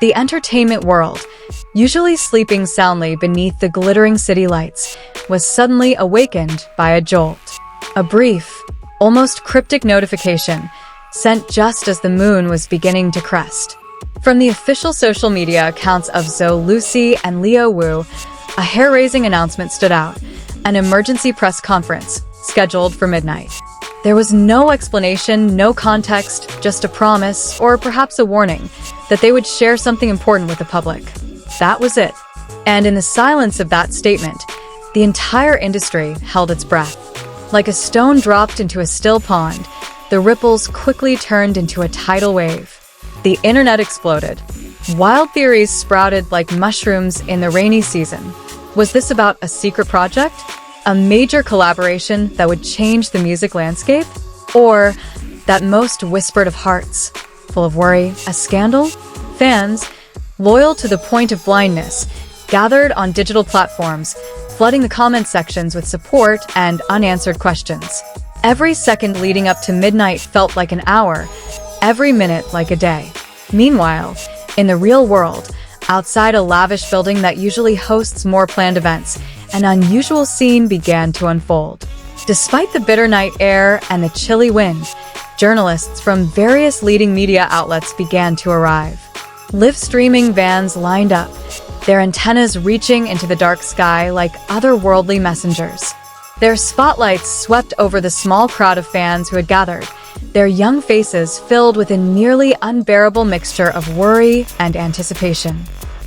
The entertainment world, usually sleeping soundly beneath the glittering city lights, was suddenly awakened by a jolt. A brief, almost cryptic notification sent just as the moon was beginning to crest. From the official social media accounts of Zhao Lusi and Liu Wu, a hair-raising announcement stood out: an emergency press conference scheduled for midnight. There was no explanation, no context, just a promise, or perhaps a warning, that they would share something important with the public. That was it. And in the silence of that statement, the entire industry held its breath. Like a stone dropped into a still pond, the ripples quickly turned into a tidal wave. The internet exploded. Wild theories sprouted like mushrooms in the rainy season. Was this about a secret project? A major collaboration that would change the music landscape? Or that most whispered of hearts, full of worry, a scandal? Fans, loyal to the point of blindness, gathered on digital platforms, flooding the comment sections with support and unanswered questions. Every second leading up to midnight felt like an hour, every minute like a day. Meanwhile, in the real world, outside a lavish building that usually hosts more planned events, an unusual scene began to unfold. Despite the bitter night air and the chilly wind, journalists from various leading media outlets began to arrive. Live streaming vans lined up, their antennas reaching into the dark sky like otherworldly messengers. Their spotlights swept over the small crowd of fans who had gathered, their young faces filled with a nearly unbearable mixture of worry and anticipation.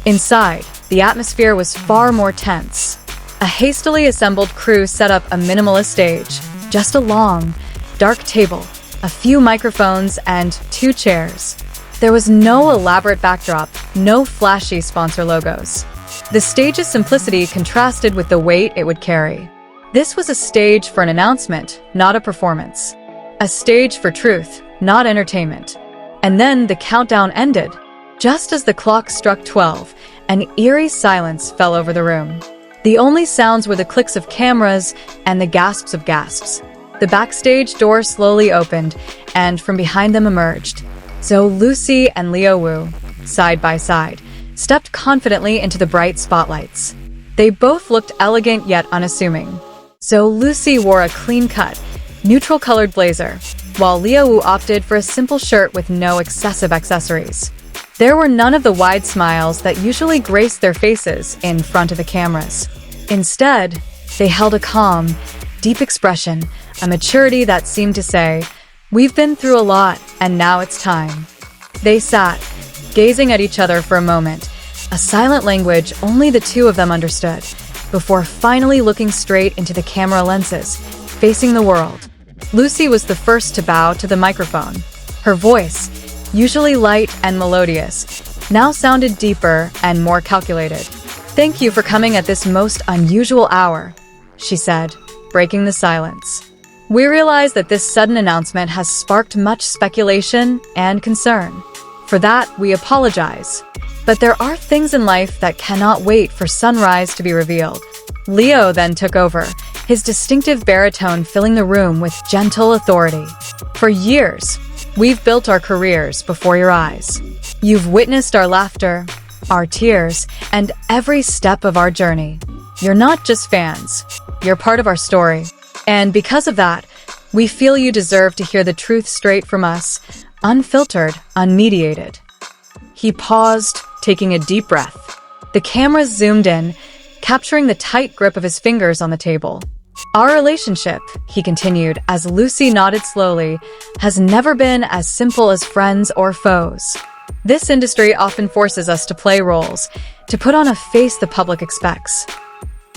Inside, the atmosphere was far more tense. A hastily assembled crew set up a minimalist stage, just a long, dark table, a few microphones, and 2 chairs. There was no elaborate backdrop, no flashy sponsor logos. The stage's simplicity contrasted with the weight it would carry. This was a stage for an announcement, not a performance. A stage for truth, not entertainment. And then the countdown ended. Just as the clock struck 12, an eerie silence fell over the room. The only sounds were the clicks of cameras and the gasps of gasps. The backstage door slowly opened, and from behind them emerged Zhao Lusi and Liu Wu, side by side, stepped confidently into the bright spotlights. They both looked elegant yet unassuming. Zhao Lusi wore a clean-cut, neutral-colored blazer, while Liu Wu opted for a simple shirt with no excessive accessories. There were none of the wide smiles that usually grace their faces in front of the cameras. Instead, they held a calm, deep expression, a maturity that seemed to say, "We've been through a lot, and now it's time." They sat, gazing at each other for a moment, a silent language only the two of them understood, before finally looking straight into the camera lenses, facing the world. Lucy was the first to bow to the microphone. Her voice, usually light and melodious, now sounded deeper and more calculated. "Thank you for coming at this most unusual hour," she said, breaking the silence. "We realize that this sudden announcement has sparked much speculation and concern. For that, we apologize. But there are things in life that cannot wait for sunrise to be revealed." Leo then took over, his distinctive baritone filling the room with gentle authority. "For years, we've built our careers before your eyes. You've witnessed our laughter, our tears, and every step of our journey. You're not just fans, you're part of our story. And because of that, we feel you deserve to hear the truth straight from us, unfiltered, unmediated." He paused, taking a deep breath. The cameras zoomed in, capturing the tight grip of his fingers on the table. "Our relationship," he continued as Lucy nodded slowly, "has never been as simple as friends or foes. This industry often forces us to play roles, to put on a face the public expects."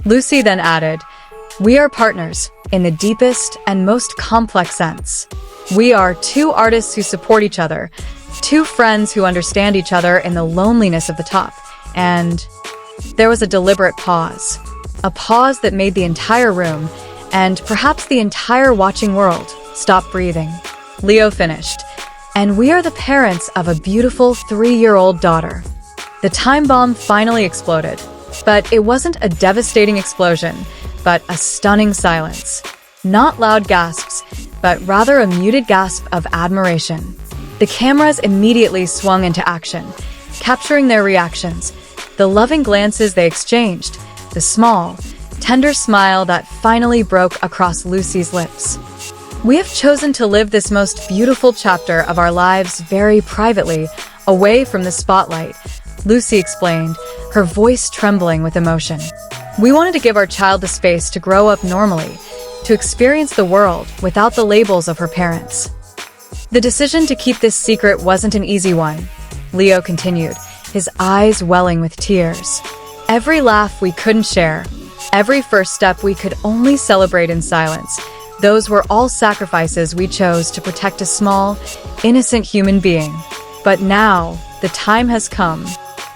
Lucy then added, "We are partners in the deepest and most complex sense. We are 2 artists who support each other, 2 friends who understand each other in the loneliness of the top." And there was a deliberate pause. A pause that made the entire room, and perhaps the entire watching world, stop breathing. Leo finished, "And we are the parents of a beautiful 3-year-old daughter." The time bomb finally exploded, but it wasn't a devastating explosion, but a stunning silence. Not loud gasps, but rather a muted gasp of admiration. The cameras immediately swung into action, capturing their reactions, the loving glances they exchanged, the small, tender smile that finally broke across Lucy's lips. We have chosen to live this most beautiful chapter of our lives very privately, away from the spotlight, Lucy explained, her voice trembling with emotion. We wanted to give our child the space to grow up normally, to experience the world without the labels of her parents. The decision to keep this secret wasn't an easy one, Leo continued, his eyes welling with tears. Every laugh we couldn't share, every first step we could only celebrate in silence, those were all sacrifices we chose to protect a small, innocent human being. But now, the time has come.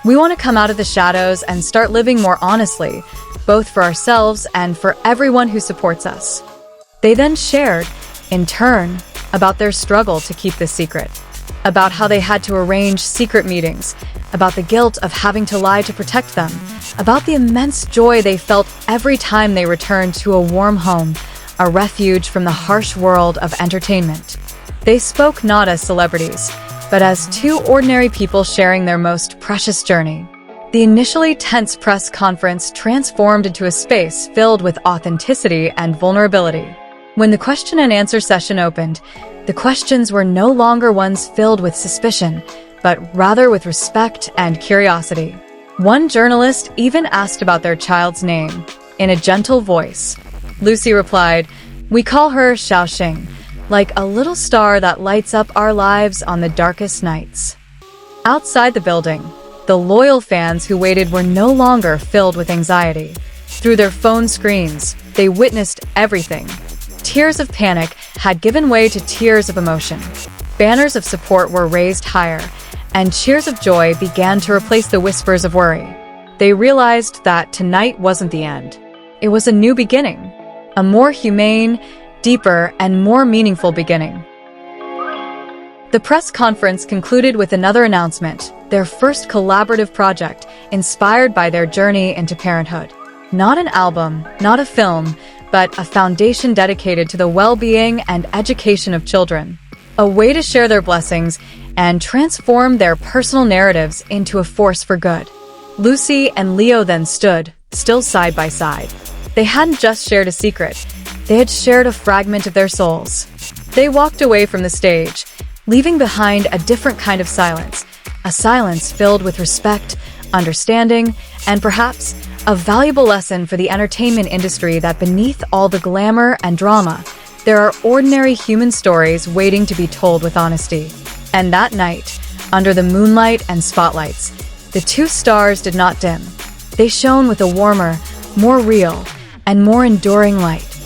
We want to come out of the shadows and start living more honestly, both for ourselves and for everyone who supports us. They then shared, in turn, about their struggle to keep this secret, about how they had to arrange secret meetings, about the guilt of having to lie to protect them, about the immense joy they felt every time they returned to a warm home, a refuge from the harsh world of entertainment. They spoke not as celebrities, but as two ordinary people sharing their most precious journey. The initially tense press conference transformed into a space filled with authenticity and vulnerability. When the question and answer session opened, the questions were no longer ones filled with suspicion, but rather with respect and curiosity. One journalist even asked about their child's name, in a gentle voice. Lucy replied, "We call her Xiaoxing, like a little star that lights up our lives on the darkest nights." Outside the building, the loyal fans who waited were no longer filled with anxiety. Through their phone screens, they witnessed everything. Tears of panic had given way to tears of emotion. Banners of support were raised higher, and cheers of joy began to replace the whispers of worry. They realized that tonight wasn't the end. It was a new beginning, a more humane, deeper, and more meaningful beginning. The press conference concluded with another announcement, their first collaborative project, inspired by their journey into parenthood. Not an album, not a film, but a foundation dedicated to the well-being and education of children. A way to share their blessings and transform their personal narratives into a force for good. Lucy and Leo then stood, still side by side. They hadn't just shared a secret, they had shared a fragment of their souls. They walked away from the stage, leaving behind a different kind of silence, a silence filled with respect, understanding, and perhaps a valuable lesson for the entertainment industry that beneath all the glamour and drama, there are ordinary human stories waiting to be told with honesty. And that night, under the moonlight and spotlights, the two stars did not dim. They shone with a warmer, more real, and more enduring light.